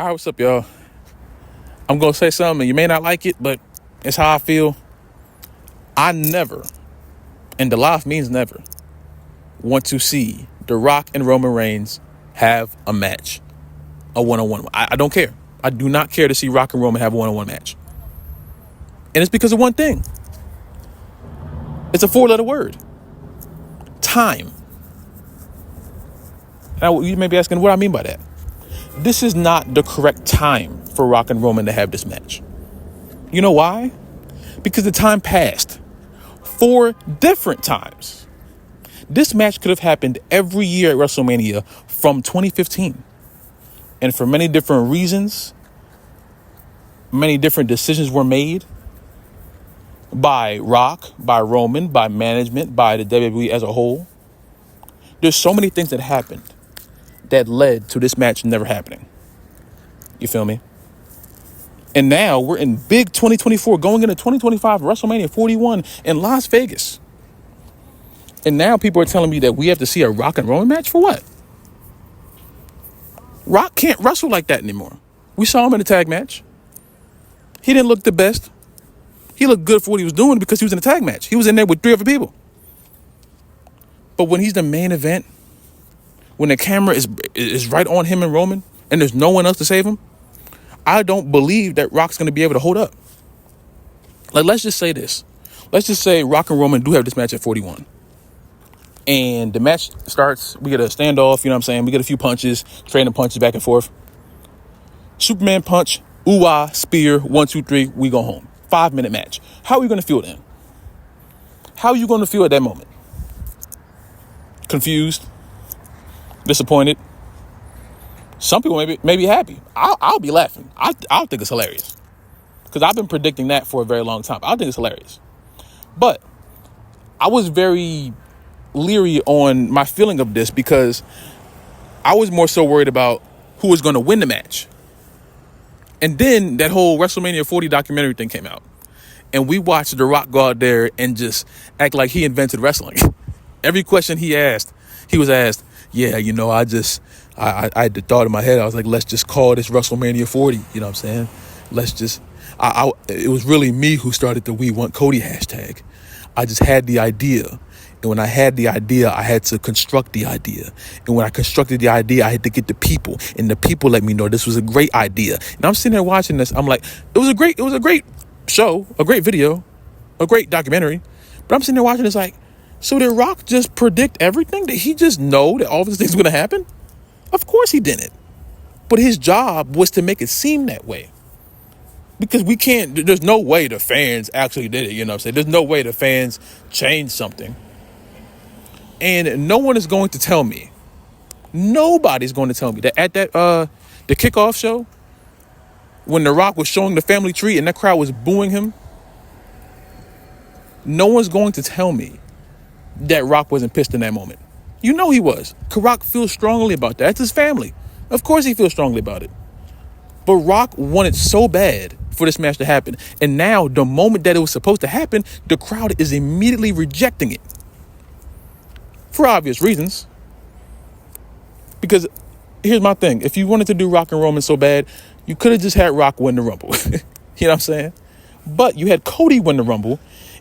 All right, what's up, y'all? I'm going to say something, and you may not like it, but it's how I feel. I never, and the life means never, want to see The Rock and Roman Reigns have a match, a one-on-one. I don't care. I do not care to see Rock and Roman have a one-on-one match. And it's because of one thing. It's a 4-letter word. Time. Now, you may be asking what I mean by that. This is not the correct time for Rock and Roman to have this match. You know why? Because the time passed 4 different times. This match could have happened every year at WrestleMania from 2015. And for many different reasons, many different decisions were made by Rock, by Roman, by management, by the WWE as a whole. There's so many things that happened that led to this match never happening. You feel me? And now we're in big 2024, going into 2025, WrestleMania 41 in Las Vegas. And now people are telling me that we have to see a Rock and Roman match for what? Rock can't wrestle like that anymore. We saw him in a tag match. He didn't look the best. He looked good for what he was doing because he was in a tag match. He was in there with 3 other people. But when he's the main event, when the camera is right on him and Roman, and there's no one else to save him, I don't believe that Rock's going to be able to hold up. Like, let's just say this. Let's just say Rock and Roman do have this match at 41. And the match starts, we get a standoff, you know what I'm saying? We get a few punches, trading punches back and forth. Superman punch, ooh-ah, spear, 1, 2, 3, we go home. 5-minute match. How are you going to feel then? How are you going to feel at that moment? Confused? Disappointed? Some people may be happy. I'll be laughing. I'll think it's hilarious. Because I've been predicting that for a very long time. I'll think it's hilarious. But I was very leery on my feeling of this because I was more so worried about who was going to win the match. And then that whole WrestleMania 40 documentary thing came out. And we watched The Rock go out there and just act like he invented wrestling. Every question he was asked, yeah, you know, I had the thought in my head. I was like, let's just call this WrestleMania 40. You know what I'm saying? Let's just, it was really me who started the We Want Cody hashtag. I just had the idea. And when I had the idea, I had to construct the idea. And when I constructed the idea, I had to get the people. And the people let me know this was a great idea. And I'm sitting there watching this. I'm like, it was a great show, a great video, a great documentary. But I'm sitting there watching this like, so did Rock just predict everything? Did he just know that all these things were going to happen? Of course he didn't. But his job was to make it seem that way. Because there's no way the fans actually did it, you know what I'm saying? There's no way the fans changed something. And no one is going to tell me, nobody's going to tell me that at that the kickoff show, when The Rock was showing the family tree and that crowd was booing him, no one's going to tell me that Rock wasn't pissed in that moment. You know he was. Rock feels strongly about that. That's his family. Of course he feels strongly about it. But Rock wanted so bad for this match to happen. And now, the moment that it was supposed to happen, the crowd is immediately rejecting it. For obvious reasons. Because here's my thing. If you wanted to do Rock and Roman so bad, you could have just had Rock win the Rumble. You know what I'm saying? But you had Cody win the Rumble.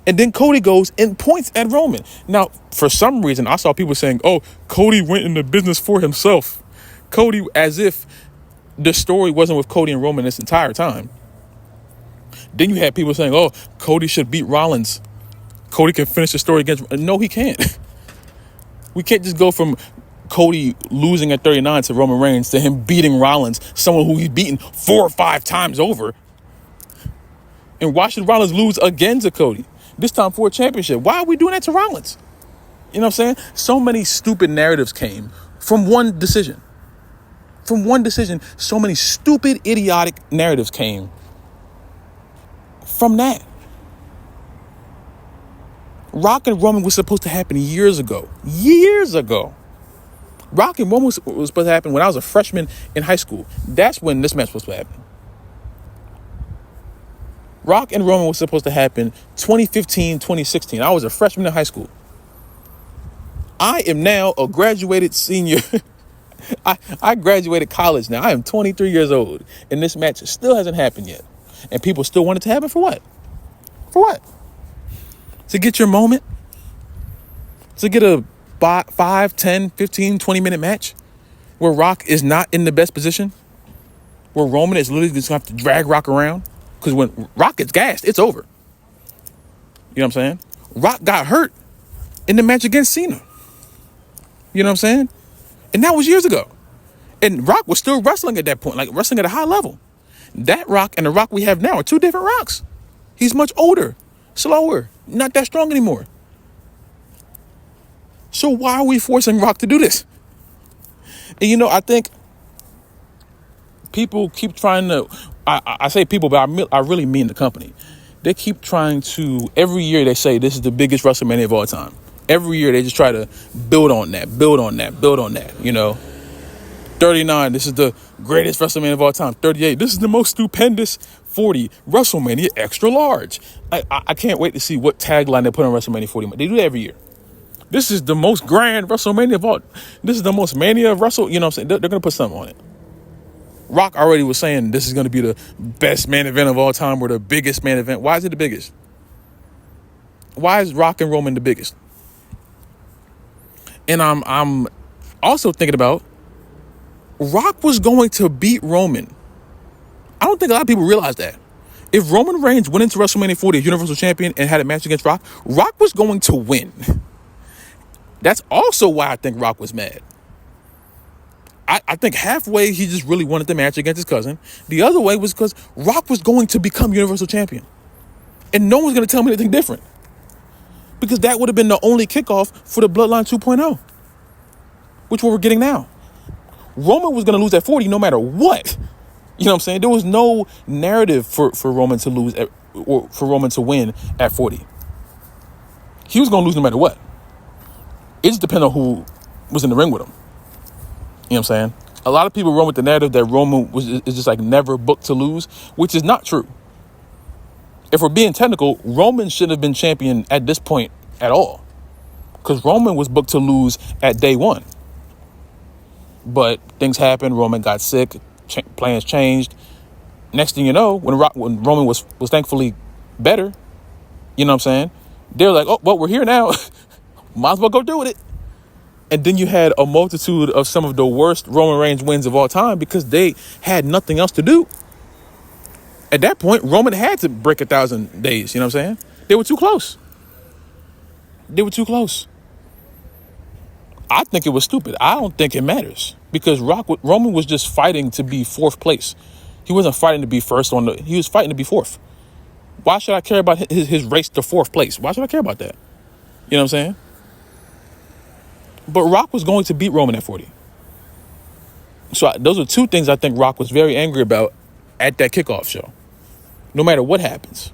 And then Cody goes and points at Roman. Now, for some reason, I saw people saying, oh, Cody went into business for himself. Cody, as if the story wasn't with Cody and Roman this entire time. Then you had people saying, oh, Cody should beat Rollins. Cody can finish the story against... No, he can't. We can't just go from Cody losing at 39 to Roman Reigns to him beating Rollins, someone who he's beaten 4 or 5 times over. And why should Rollins lose again to Cody? This time for a championship. Why are we doing that to Rollins? You know what I'm saying? So many stupid narratives came from one decision. From one decision, so many stupid, idiotic narratives came from that. Rock and Roman was supposed to happen years ago. Years ago. Rock and Roman was supposed to happen when I was a freshman in high school. That's when this match was supposed to happen. Rock and Roman was supposed to happen 2015, 2016. I was a freshman in high school. I am now a graduated senior I graduated college now. I am 23 years old, and this match still hasn't happened yet. And people still want it to happen for what? For what? To get your moment? To get a 5, 10, 15, 20-minute match where Rock is not in the best position? Where Roman is literally just going to have to drag Rock around? Because when Rock gets gassed, it's over. You know what I'm saying? Rock got hurt in the match against Cena. You know what I'm saying? And that was years ago. And Rock was still wrestling at that point, like wrestling at a high level. That Rock and the Rock we have now are two different Rocks. He's much older, slower, not that strong anymore. So why are we forcing Rock to do this? And you know, I think people keep trying to, I say people, but I really mean the company. They keep trying to, every year they say this is the biggest WrestleMania of all time. Every year they just try to build on that, you know. 39, this is the greatest WrestleMania of all time. 38, this is the most stupendous. 40, WrestleMania extra large. I can't wait to see what tagline they put on WrestleMania 40. They do that every year. This is the most grand WrestleMania of all. This is the most mania of Wrestle. You know what I'm saying? They're going to put something on it. Rock already was saying this is going to be the best main event of all time or the biggest main event. Why is it the biggest? Why is Rock and Roman the biggest? And I'm also thinking about Rock was going to beat Roman. I don't think a lot of people realize that. If Roman Reigns went into WrestleMania 40 as Universal Champion and had a match against Rock, Rock was going to win. That's also why I think Rock was mad. I think halfway he just really wanted the match against his cousin. The other way was because Rock was going to become Universal Champion. And no one's going to tell me anything different. Because that would have been the only kickoff for the Bloodline 2.0. Which what we're getting now. Roman was going to lose at 40 no matter what. You know what I'm saying? There was no narrative for Roman to lose or for Roman to win at 40. He was going to lose no matter what. It just depended on who was in the ring with him. You know what I'm saying? A lot of people run with the narrative that Roman is just like never booked to lose, which is not true. If we're being technical, Roman shouldn't have been champion at this point at all. Because Roman was booked to lose at day one. But things happened. Roman got sick. Plans changed. Next thing you know, when Roman was thankfully better, you know what I'm saying? They're like, oh, well, we're here now. Might as well go do with it. And then you had a multitude of some of the worst Roman Reigns wins of all time because they had nothing else to do. At that point, Roman had to break 1,000 days. You know what I'm saying? They were too close. I think it was stupid. I don't think it matters because Roman was just fighting to be fourth place. He wasn't fighting to be first he was fighting to be fourth. Why should I care about his race to fourth place? Why should I care about that? You know what I'm saying? But Rock was going to beat Roman at 40. So those are two things I think Rock was very angry about at that kickoff show. No matter what happens.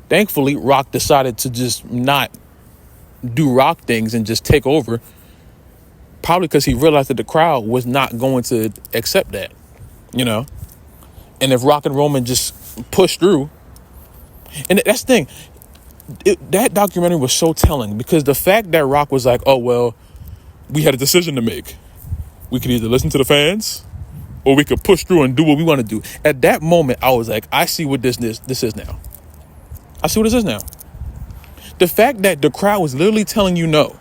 Thankfully, Rock decided to just not do Rock things and just take over. Probably because he realized that the crowd was not going to accept that, you know? And if Rock and Roman just pushed through, and that's the thing, that documentary was so telling because the fact that Rock was like, oh, well, we had a decision to make. We could either listen to the fans or we could push through and do what we want to do. At that moment, I was like, I see what this is now. I see what this is now. The fact that the crowd was literally telling you no,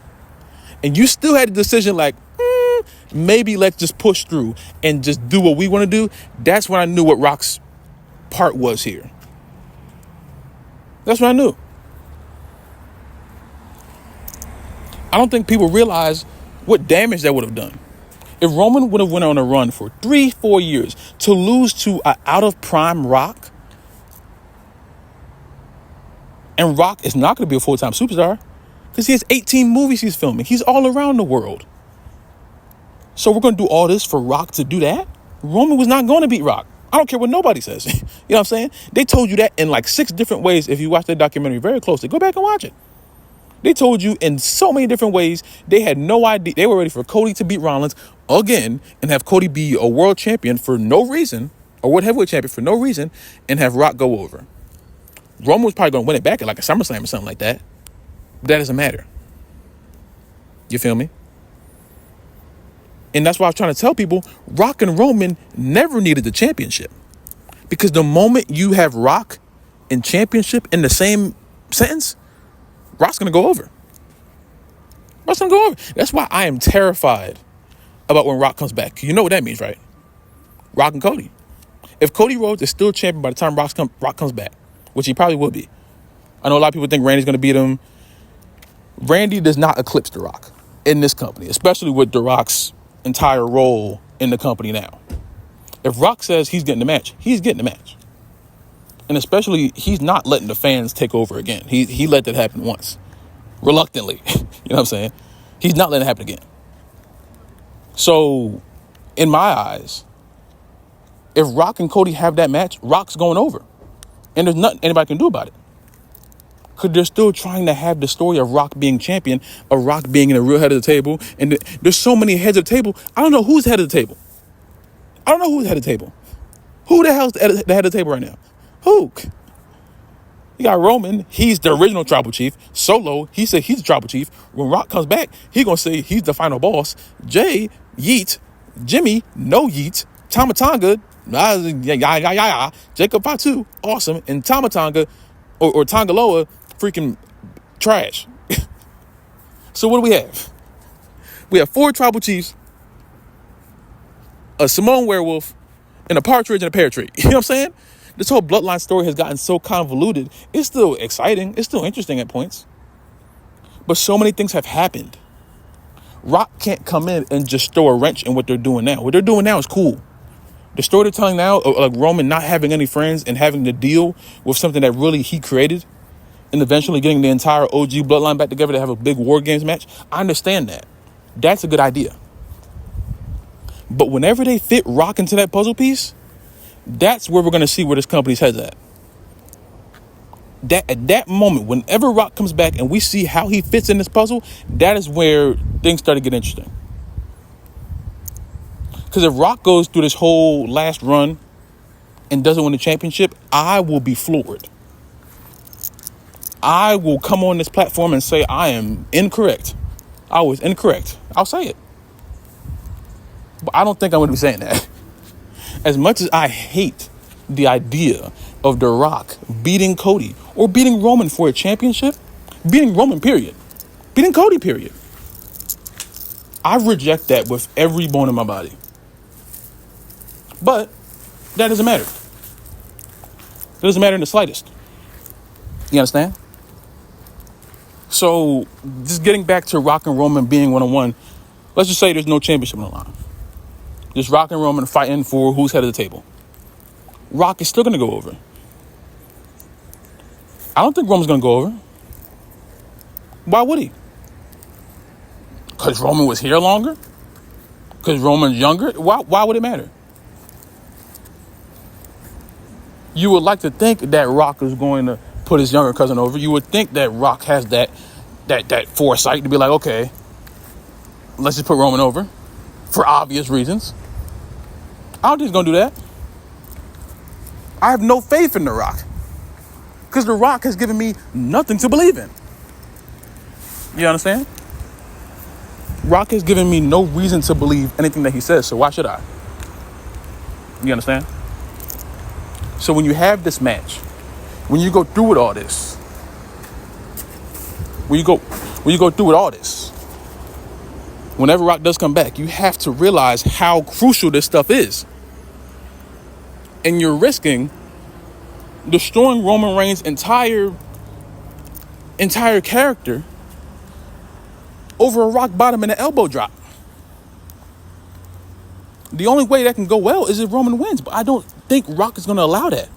and you still had a decision like, maybe let's just push through and just do what we want to do. That's when I knew what Rock's part was here. That's what I knew. I don't think people realize what damage that would have done. If Roman would have went on a run for 3-4 years to lose to an out of prime Rock, and Rock is not going to be a full-time superstar because he has 18 movies he's filming. He's all around the world. So we're going to do all this for Rock to do that? Roman was not going to beat Rock. I don't care what nobody says. You know what I'm saying? They told you that in like 6 different ways. If you watch that documentary very closely, go back and watch it. They told you in so many different ways. They had no idea. They were ready for Cody to beat Rollins again and have Cody be a world champion for no reason, or world heavyweight champion for no reason, and have Rock go over. Roman was probably going to win it back at like a SummerSlam or something like that. But that doesn't matter. You feel me? And that's why I was trying to tell people, Rock and Roman never needed the championship. Because the moment you have Rock and championship in the same sentence, Rock's going to go over. Rock's going to go over. That's why I am terrified about when Rock comes back. You know what that means, right? Rock and Cody. If Cody Rhodes is still champion by the time Rock comes back, which he probably will be. I know a lot of people think Randy's going to beat him. Randy does not eclipse The Rock in this company, especially with The Rock's entire role in the company now. If Rock says he's getting the match, he's getting the match. And especially, he's not letting the fans take over again. He let that happen once. Reluctantly. You know what I'm saying? He's not letting it happen again. So, in my eyes, if Rock and Cody have that match, Rock's going over. And there's nothing anybody can do about it. Because they're still trying to have the story of Rock being champion, of Rock being in the real head of the table. And there's so many heads of the table. I don't know who's head of the table. I don't know who's head of the table. Who the hell's the head of the table right now? Who? You got Roman. He's the original tribal chief. Solo, he said he's the tribal chief. When Rock comes back, he going to say he's the final boss. Jay, yeet. Jimmy, no yeet. Tama Tonga, Jacob Fatu, awesome. And Tama Tonga, or Tongaloa, freaking trash. So what do we have? We have 4 tribal chiefs, a Samoan werewolf, and a partridge and a pear tree. You know what I'm saying? This whole bloodline story has gotten so convoluted. It's still exciting. It's still interesting at points. But so many things have happened. Rock can't come in and just throw a wrench in what they're doing now. What they're doing now is cool. The story they're telling now, like Roman not having any friends and having to deal with something that really he created, and eventually getting the entire OG bloodline back together to have a big War Games match, I understand that. That's a good idea. But whenever they fit Rock into that puzzle piece, that's where we're going to see where this company's head's at. At that moment, whenever Rock comes back and we see how he fits in this puzzle, that is where things start to get interesting. Because if Rock goes through this whole last run and doesn't win the championship, I will be floored. I will come on this platform and say I am incorrect. I was incorrect. I'll say it. But I don't think I'm going to be saying that. As much as I hate the idea of The Rock beating Cody or beating Roman for a championship, beating Roman, period. Beating Cody, period. I reject that with every bone in my body. But that doesn't matter. It doesn't matter in the slightest. You understand? So, just getting back to Rock and Roman being one-on-one, let's just say there's no championship on the line. Just Rock and Roman fighting for who's head of the table. Rock is still going to go over. I don't think Roman's going to go over. Why would he? Because Roman was here longer? Because Roman's younger? Why would it matter? You would like to think that Rock is going to put his younger cousin over. You would think that Rock has that foresight to be like, okay, let's just put Roman over for obvious reasons. I don't think he's going to do that. I have no faith in The Rock because The Rock has given me nothing to believe in. You understand? Rock has given me no reason to believe anything that he says, so why should I? You understand? So when you have this match, when you go through with all this, whenever Rock does come back, you have to realize how crucial this stuff is. And you're risking destroying Roman Reigns' entire character over a rock bottom and an elbow drop. The only way that can go well is if Roman wins, but I don't think Rock is going to allow that.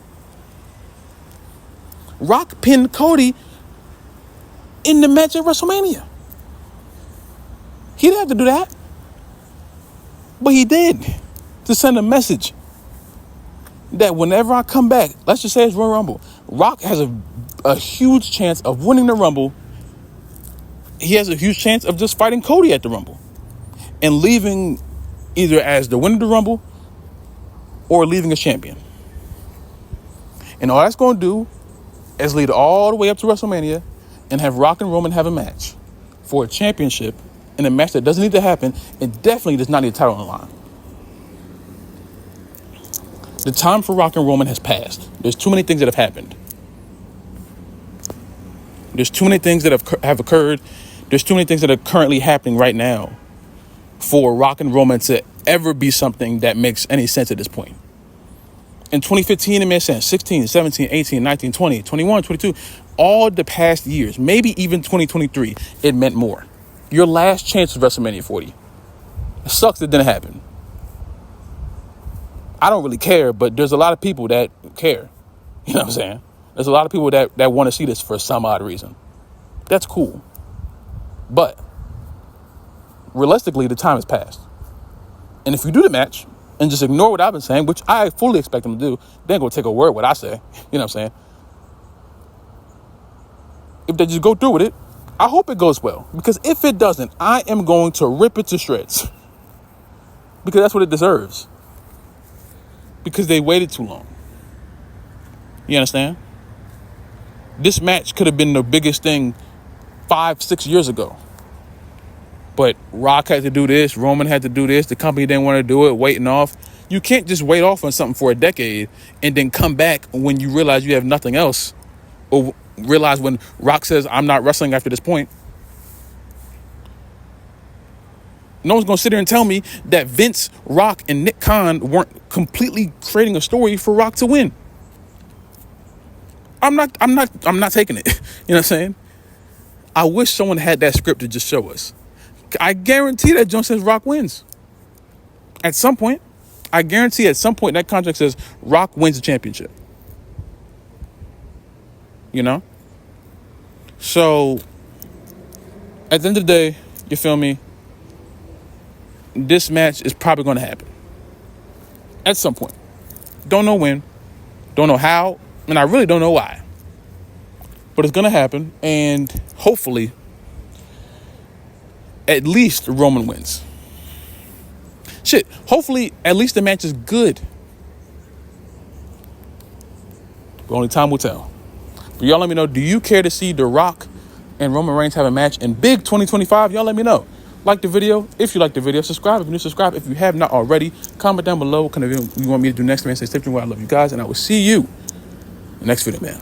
Rock pinned Cody in the match at WrestleMania. He didn't have to do that, but he did to send a message that whenever I come back, let's just say it's Royal Rumble, Rock has a huge chance of winning the Rumble. He has a huge chance of just fighting Cody at the Rumble and leaving either as the winner of the Rumble or leaving as champion. And all that's going to do is lead all the way up to WrestleMania and have Rock and Roman have a match for a championship in a match that doesn't need to happen and definitely does not need a title on the line. The time for Rock and Roman has passed. There's too many things that have happened. There's too many things that have occurred. There's too many things that are currently happening right now for Rock and Roman to ever be something that makes any sense at this point. In 2015, it made sense. 16, 17, 18, 19, 20, 21, 22. All the past years, maybe even 2023, it meant more. Your last chance was WrestleMania 40. It sucks it didn't happen. I don't really care, but there's a lot of people that care. You know what I'm saying? There's a lot of people that want to see this for some odd reason. That's cool. But realistically, the time has passed. And if you do the match and just ignore what I've been saying, which I fully expect them to do, they ain't gonna take a word what I say. You know what I'm saying? If they just go through with it, I hope it goes well. Because if it doesn't, I am going to rip it to shreds. Because that's what it deserves. Because they waited too long. You understand? This match could have been the biggest thing 5-6 years ago. But Rock had to do this, Roman had to do this, the company didn't want to do it, waiting off. You can't just wait off on something for a decade and then come back when you realize you have nothing else. Or realize when Rock says, I'm not wrestling after this point. No one's going to sit here and tell me that Vince, Rock, and Nick Khan weren't completely creating a story for Rock to win. I'm not taking it. You know what I'm saying? I wish someone had that script to just show us. I guarantee that John says Rock wins. At some point, I guarantee at some point that contract says Rock wins the championship. You know? So, at the end of the day, you feel me? This match is probably going to happen. At some point. Don't know when. Don't know how. And I really don't know why. But it's going to happen. And hopefully, at least Roman wins. Shit. Hopefully, at least the match is good. But only time will tell. But y'all let me know, do you care to see The Rock and Roman Reigns have a match in big 2025? Y'all let me know. Like the video if you like the video. Subscribe if you're new. Subscribe if you have not already. Comment down below what kind of video you want me to do next, man. Stay tuned. I love you guys, and I will see you in the next video, man.